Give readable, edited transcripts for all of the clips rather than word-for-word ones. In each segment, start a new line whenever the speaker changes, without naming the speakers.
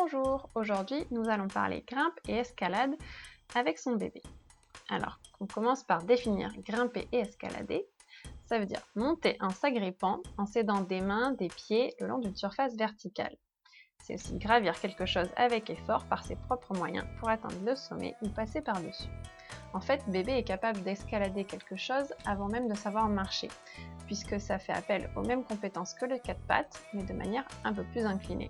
Bonjour, aujourd'hui nous allons parler grimpe et escalade avec son bébé. Alors, on commence par définir grimper et escalader. Ça veut dire monter en s'agrippant, en s'aidant des mains, des pieds le long d'une surface verticale. C'est aussi gravir quelque chose avec effort par ses propres moyens pour atteindre le sommet ou passer par-dessus. En fait, bébé est capable d'escalader quelque chose avant même de savoir marcher, puisque ça fait appel aux mêmes compétences que le quatre pattes, mais de manière un peu plus inclinée.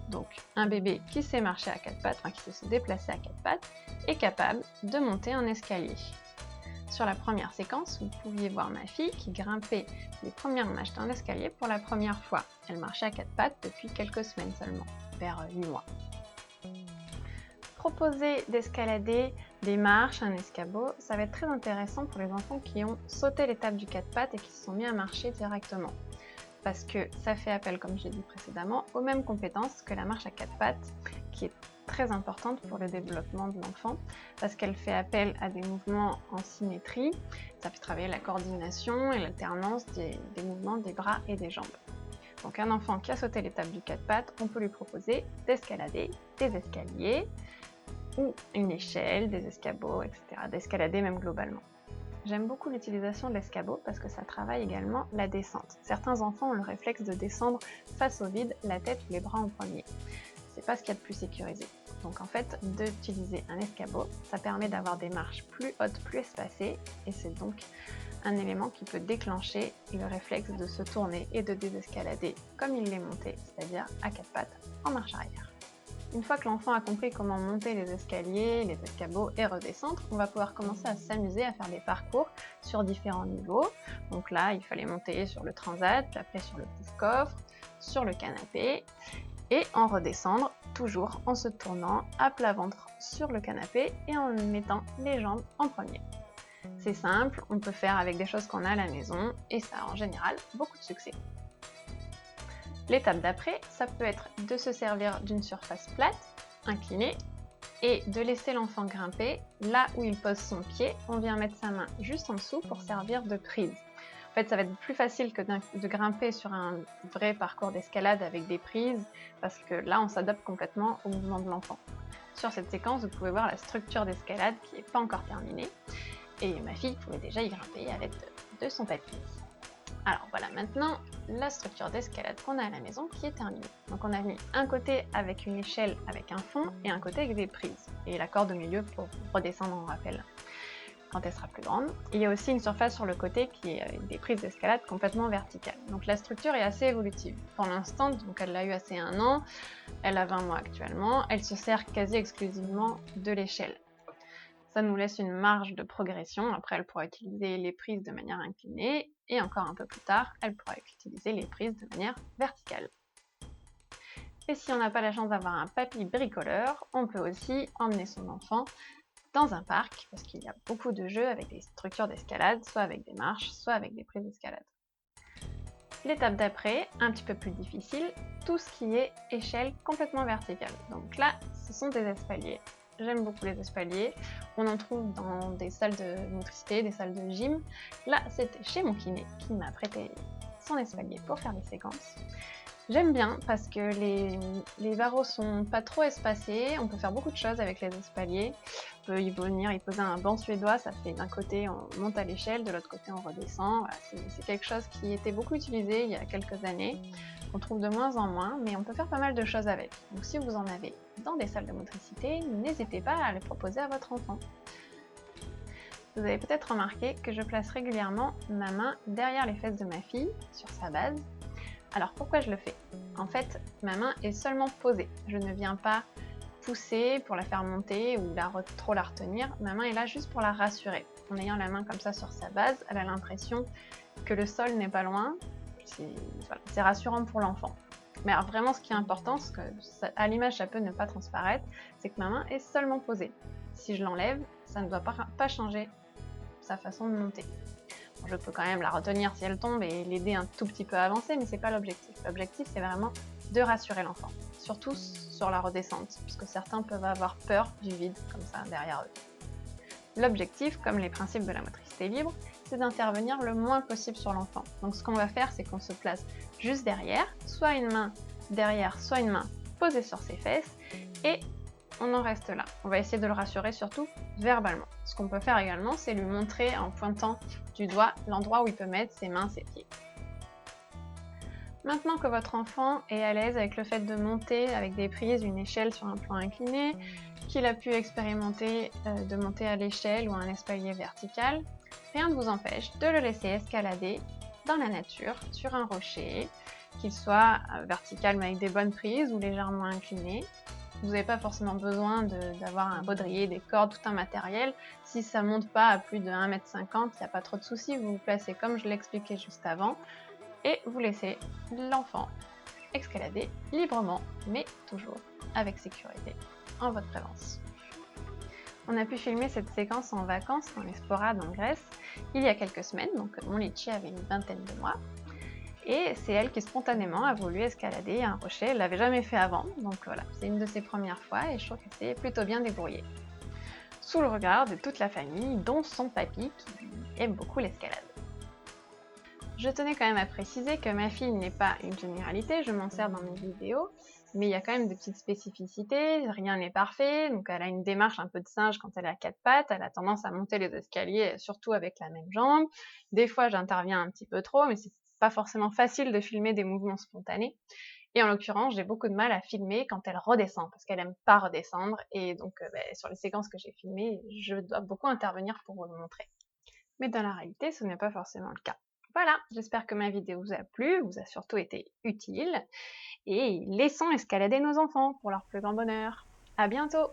Donc, un bébé qui sait marcher à quatre pattes, qui sait se déplacer à quatre pattes, est capable de monter un escalier. Sur la première séquence, vous pouviez voir ma fille qui grimpait les premières marches d'un escalier pour la première fois. Elle marchait à quatre pattes depuis quelques semaines seulement, vers 8 mois. Proposer d'escalader des marches, un escabeau, ça va être très intéressant pour les enfants qui ont sauté l'étape du quatre pattes et qui se sont mis à marcher directement. Parce que ça fait appel, comme j'ai dit précédemment, aux mêmes compétences que la marche à quatre pattes, qui est très importante pour le développement de l'enfant, parce qu'elle fait appel à des mouvements en symétrie, ça fait travailler la coordination et l'alternance des mouvements des bras et des jambes. Donc un enfant qui a sauté l'étape du quatre pattes, on peut lui proposer d'escalader des escaliers, ou une échelle, des escabeaux, etc., d'escalader même globalement. J'aime beaucoup l'utilisation de l'escabeau parce que ça travaille également la descente. Certains enfants ont le réflexe de descendre face au vide, la tête ou les bras en premier. C'est pas ce qu'il y a de plus sécurisé. Donc en fait, d'utiliser un escabeau, ça permet d'avoir des marches plus hautes, plus espacées, et c'est donc un élément qui peut déclencher le réflexe de se tourner et de désescalader comme il l'est monté, c'est-à-dire à quatre pattes en marche arrière. Une fois que l'enfant a compris comment monter les escaliers, les escabeaux et redescendre, on va pouvoir commencer à s'amuser à faire des parcours sur différents niveaux. Donc là, il fallait monter sur le transat, puis après sur le pouf-coffre, sur le canapé, et en redescendre, toujours en se tournant à plat ventre sur le canapé et en mettant les jambes en premier. C'est simple, on peut faire avec des choses qu'on a à la maison, et ça a en général beaucoup de succès. L'étape d'après, ça peut être de se servir d'une surface plate, inclinée, et de laisser l'enfant grimper. Là où il pose son pied, on vient mettre sa main juste en dessous pour servir de prise. En fait, ça va être plus facile que de grimper sur un vrai parcours d'escalade avec des prises, parce que là, on s'adapte complètement au mouvement de l'enfant. Sur cette séquence, vous pouvez voir la structure d'escalade qui n'est pas encore terminée, et ma fille pouvait déjà y grimper avec de son tapis. Alors voilà, maintenant la structure d'escalade qu'on a à la maison qui est terminée. Donc on a mis un côté avec une échelle avec un fond et un côté avec des prises. Et la corde au milieu pour redescendre en rappel quand elle sera plus grande. Il y a aussi une surface sur le côté qui est avec des prises d'escalade complètement verticales. Donc la structure est assez évolutive. Pour l'instant, donc elle l'a eu assez 1 an, elle a 20 mois actuellement, elle se sert quasi exclusivement de l'échelle. Ça nous laisse une marge de progression. Après, elle pourra utiliser les prises de manière inclinée et encore un peu plus tard, elle pourra utiliser les prises de manière verticale. Et si on n'a pas la chance d'avoir un papy bricoleur, on peut aussi emmener son enfant dans un parc parce qu'il y a beaucoup de jeux avec des structures d'escalade, soit avec des marches, soit avec des prises d'escalade. L'étape d'après, un petit peu plus difficile, tout ce qui est échelle complètement verticale. Donc là, ce sont des espaliers. J'aime beaucoup les espaliers, on en trouve dans des salles de motricité, des salles de gym. Là, c'était chez mon kiné qui m'a prêté son espalier pour faire des séquences. J'aime bien parce que les barreaux sont pas trop espacés, on peut faire beaucoup de choses avec les espaliers. On peut y venir y poser un banc suédois, ça fait d'un côté on monte à l'échelle, de l'autre côté on redescend. Voilà, c'est quelque chose qui était beaucoup utilisé il y a quelques années, qu'on trouve de moins en moins, mais on peut faire pas mal de choses avec. Donc si vous en avez dans des salles de motricité, n'hésitez pas à les proposer à votre enfant. Vous avez peut-être remarqué que je place régulièrement ma main derrière les fesses de ma fille, sur sa base. Alors pourquoi je le fais? En fait, ma main est seulement posée. Je ne viens pas pousser pour la faire monter ou trop la retenir. Ma main est là juste pour la rassurer. En ayant la main comme ça sur sa base, elle a l'impression que le sol n'est pas loin. C'est rassurant pour l'enfant. Mais alors vraiment, ce qui est important, ce que à l'image ça peut ne pas transparaître, c'est que ma main est seulement posée. Si je l'enlève, ça ne doit pas changer sa façon de monter. Je peux quand même la retenir si elle tombe et l'aider un tout petit peu à avancer, mais c'est pas l'objectif. L'objectif, c'est vraiment de rassurer l'enfant, surtout sur la redescente, puisque certains peuvent avoir peur du vide, comme ça, derrière eux. L'objectif, comme les principes de la motricité libre, c'est d'intervenir le moins possible sur l'enfant. Donc ce qu'on va faire, c'est qu'on se place juste derrière, soit une main derrière, soit une main poser sur ses fesses et on en reste là. On va essayer de le rassurer surtout verbalement. Ce qu'on peut faire également, c'est lui montrer en pointant du doigt l'endroit où il peut mettre ses mains, ses pieds. Maintenant que votre enfant est à l'aise avec le fait de monter avec des prises une échelle sur un plan incliné, qu'il a pu expérimenter de monter à l'échelle ou à un espalier vertical, rien ne vous empêche de le laisser escalader dans la nature, sur un rocher, qu'il soit vertical mais avec des bonnes prises ou légèrement incliné. Vous n'avez pas forcément besoin d'avoir un baudrier, des cordes, tout un matériel. Si ça ne monte pas à plus de 1,50 m, il n'y a pas trop de soucis, vous vous placez comme je l'expliquais juste avant et vous laissez l'enfant escalader librement, mais toujours avec sécurité, en votre présence. On a pu filmer cette séquence en vacances dans l'Esporade en Grèce il y a quelques semaines, donc mon Litchi avait une vingtaine de mois. Et c'est elle qui spontanément a voulu escalader un rocher, elle l'avait jamais fait avant, donc voilà, c'est une de ses premières fois et je trouve qu'elle s'est plutôt bien débrouillée. Sous le regard de toute la famille, dont son papy qui aime beaucoup l'escalade. Je tenais quand même à préciser que ma fille n'est pas une généralité, je m'en sers dans mes vidéos, mais il y a quand même de petites spécificités, rien n'est parfait, donc elle a une démarche un peu de singe quand elle est à quatre pattes, elle a tendance à monter les escaliers surtout avec la même jambe, des fois j'interviens un petit peu trop, mais c'est pas forcément facile de filmer des mouvements spontanés, et en l'occurrence j'ai beaucoup de mal à filmer quand elle redescend, parce qu'elle aime pas redescendre, et donc sur les séquences que j'ai filmées, je dois beaucoup intervenir pour vous le montrer. Mais dans la réalité, ce n'est pas forcément le cas. Voilà, j'espère que ma vidéo vous a plu, vous a surtout été utile, et laissons escalader nos enfants pour leur plus grand bonheur. À bientôt!